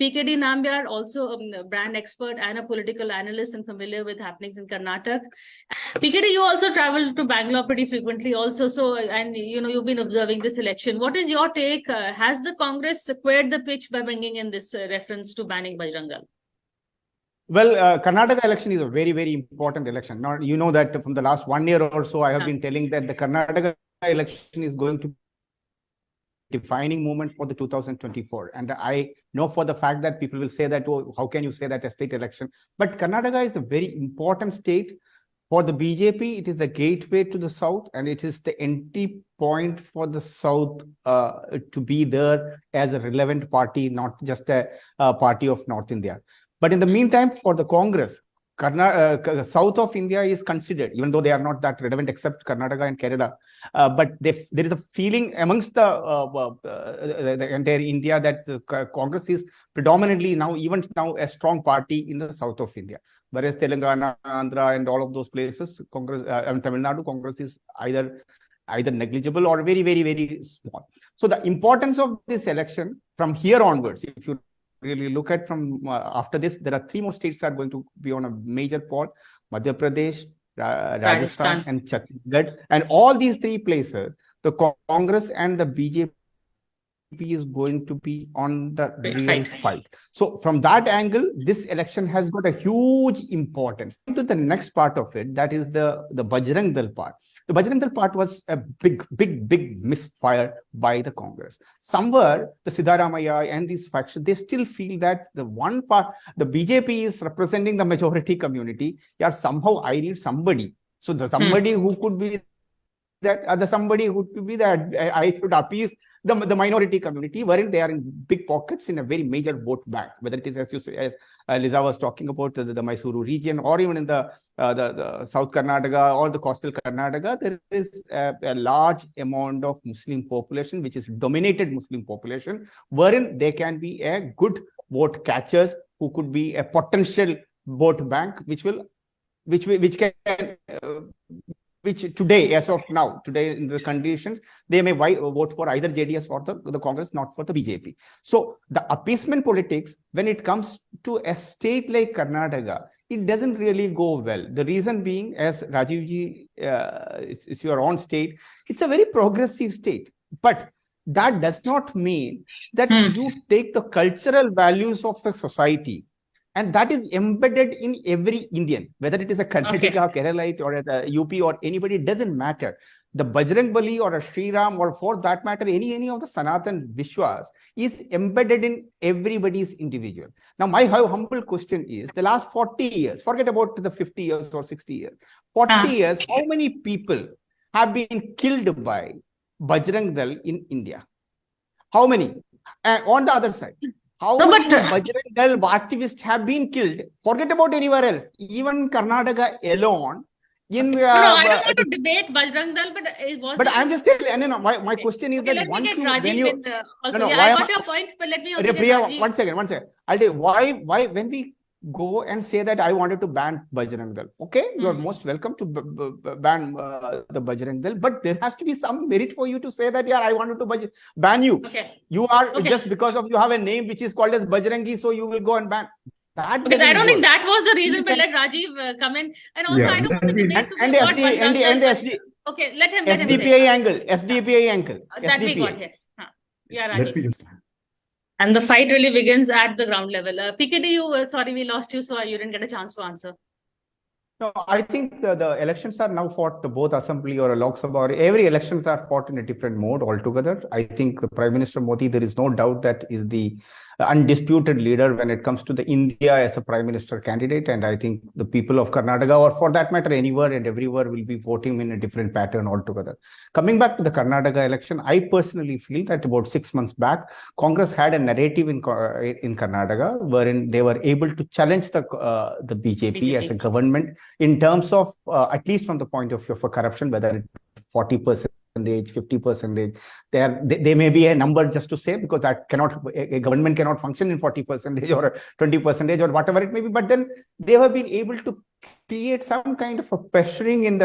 PKD Nambiar, also a brand expert and a political analyst and familiar with happenings in Karnataka. PKD, you also travel to Bangalore pretty frequently also. So, and you've been observing this election. What is your take? Has the Congress squared the pitch by bringing in this reference to banning Bajrang Dal? Well, Karnataka election is a very, very important election. Now, you know that from the last 1 year or so, I have been telling that the Karnataka election is going to defining moment for the 2024. And I know for the fact that people will say that, oh, how can you say that a state election? But Karnataka is a very important state. For the BJP, it is a gateway to the South, and it is the entry point for the South to be there as a relevant party, not just a party of North India. But in the meantime, for the Congress, South of India is considered, even though they are not that relevant except Karnataka and Kerala. But there is a feeling amongst the entire India that Congress is predominantly even now a strong party in the south of India. Whereas Telangana, Andhra, and all of those places, Congress, Tamil Nadu Congress is either negligible or very, very, very small. So the importance of this election from here onwards, if you really look at from after this, there are 3 more states that are going to be on a major poll: Madhya Pradesh, Rajasthan, and Chhattisgarh. And all these 3 places, the Congress and the BJP is going to be on the real fight. So from that angle, this election has got a huge importance. To the next part of it, that is the Bajrang Dal part. The Bajrang Dal part was a big misfire by the Congress. Somewhere, the Siddaramaiah and these factions, they still feel that the one part, the BJP is representing the majority community. Yeah, somehow I need somebody. So the somebody who could be that, the somebody who could be that I should appease the minority community, wherein they are in big pockets in a very major vote bank, whether it is, as you say, as Liza was talking about, the Mysuru region, or even in the South Karnataka or the coastal Karnataka, there is a large amount of Muslim population, which is dominated Muslim population, wherein they can be a good vote catchers who could be a potential vote bank, which today, as of now, today in the conditions, they may vote for either JDS or the Congress, not for the BJP. So the appeasement politics, when it comes to a state like Karnataka, it doesn't really go well. The reason being, as Rajivji is your own state, it's a very progressive state. But that does not mean that you take the cultural values of a society, and that is embedded in every Indian, whether it is a Karnataka, Keralite, or a UP, or anybody, it doesn't matter. The Bajrang Bali or a Sri Ram, or for that matter, any of the Sanatan Vishwas is embedded in everybody's individual. Now, my humble question is, the last 40 years, forget about the 50 years or 60 years, 40 years, how many people have been killed by Bajrang Dal in India? How many? And on the other side, how many Bajrang Dal activists have been killed? Forget about anywhere else. Even Karnataka alone. I don't want to debate Bajrang Dal, but I'm just telling. My question is that once you, when you, I got your point, but let me also Priya, one second. I'll tell you why when we go and say that I wanted to ban Bajrang Dal, okay, you are most welcome to ban the Bajrang Dal, but there has to be some merit for you to say that, yeah, I wanted to ban you. You are just because of you have a name which is called as Bajrangi, so you will go and ban. Because I don't think that was the reason, but let Rajiv come in. And also, I don't want to debate and the SD. Okay, let him SDPI angle. SDPI angle. That we got, yes. Yeah, Rajiv. And the fight really begins at the ground level. PKD, sorry, we lost you, so you didn't get a chance to answer. No, I think the elections are now fought, both assembly or Lok Sabha, or every elections are fought in a different mode altogether. I think the Prime Minister Modi, there is no doubt that is the undisputed leader when it comes to the India as a Prime Minister candidate. And I think the people of Karnataka, or for that matter, anywhere and everywhere, will be voting in a different pattern altogether. Coming back to the Karnataka election, I personally feel that about 6 months back, Congress had a narrative in Karnataka wherein they were able to challenge the BJP as a government in terms of, at least from the point of view of corruption, whether it's 40%, 50%, they may be a number just to say, because that a government cannot function in 40% or 20% or whatever it may be. But then they have been able to create some kind of a pressuring in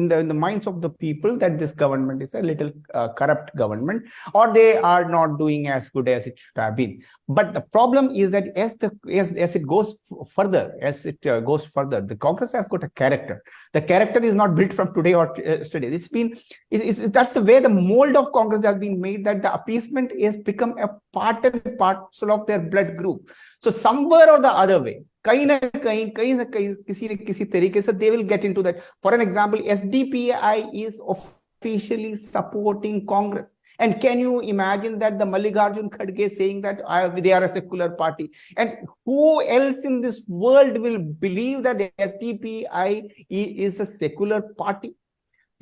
the minds of the people that this government is a little corrupt government, or they are not doing as good as it should have been. But the problem is that as it goes further, the Congress has got a character. The character is not built from today or yesterday. That's the way the mold of Congress has been made, that the appeasement has become a part and parcel of their blood group. So somewhere or the other way, कहीं ना कहीं किसी न किसी तरीके से they will get into that. For an example, SDPI is officially supporting Congress. And can you imagine that the Mallikarjun Kharge saying that they are a secular party? And who else in this world will believe that SDPI is a secular party?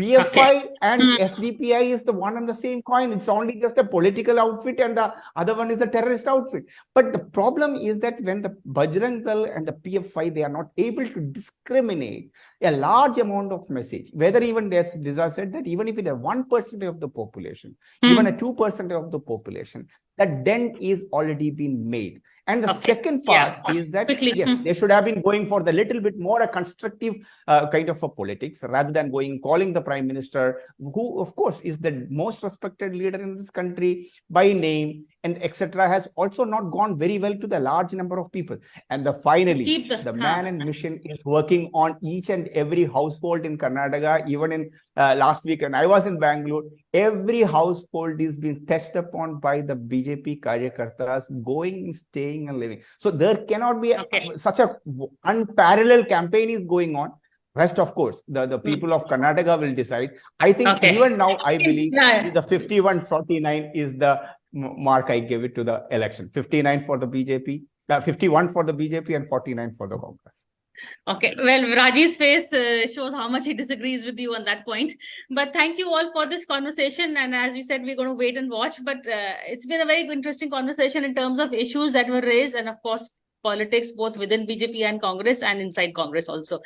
PFI and SDPI is the one and the same coin. It's only just a political outfit and the other one is a terrorist outfit. But the problem is that when the Bajrang Dal and the PFI, they are not able to discriminate a large amount of message, whether even, as Lisa said, that even if it is 1% of the population, even a 2% of the population, that dent is already been made. And the second part is that, yes, they should have been going for the little bit more a constructive kind of a politics, rather than calling the Prime Minister, who of course is the most respected leader in this country by name and etc., has also not gone very well to the large number of people. And finally, the man and mission is working on each and every household in Karnataka. Even in last week, when I was in Bangalore, every household is being touched upon by the BJP Karyakartas, going, staying and living. So there cannot be such a unparalleled campaign is going on. Rest, of course, the people of Karnataka will decide. I think even now, I believe the 51-49 is the mark I give it to the election. 59 for the BJP, 51 for the BJP and 49 for the Congress. Okay, well, Raji's face shows how much he disagrees with you on that point. But thank you all for this conversation. And as we said, we're going to wait and watch. But it's been a very interesting conversation in terms of issues that were raised, and of course, politics both within BJP and Congress and inside Congress also.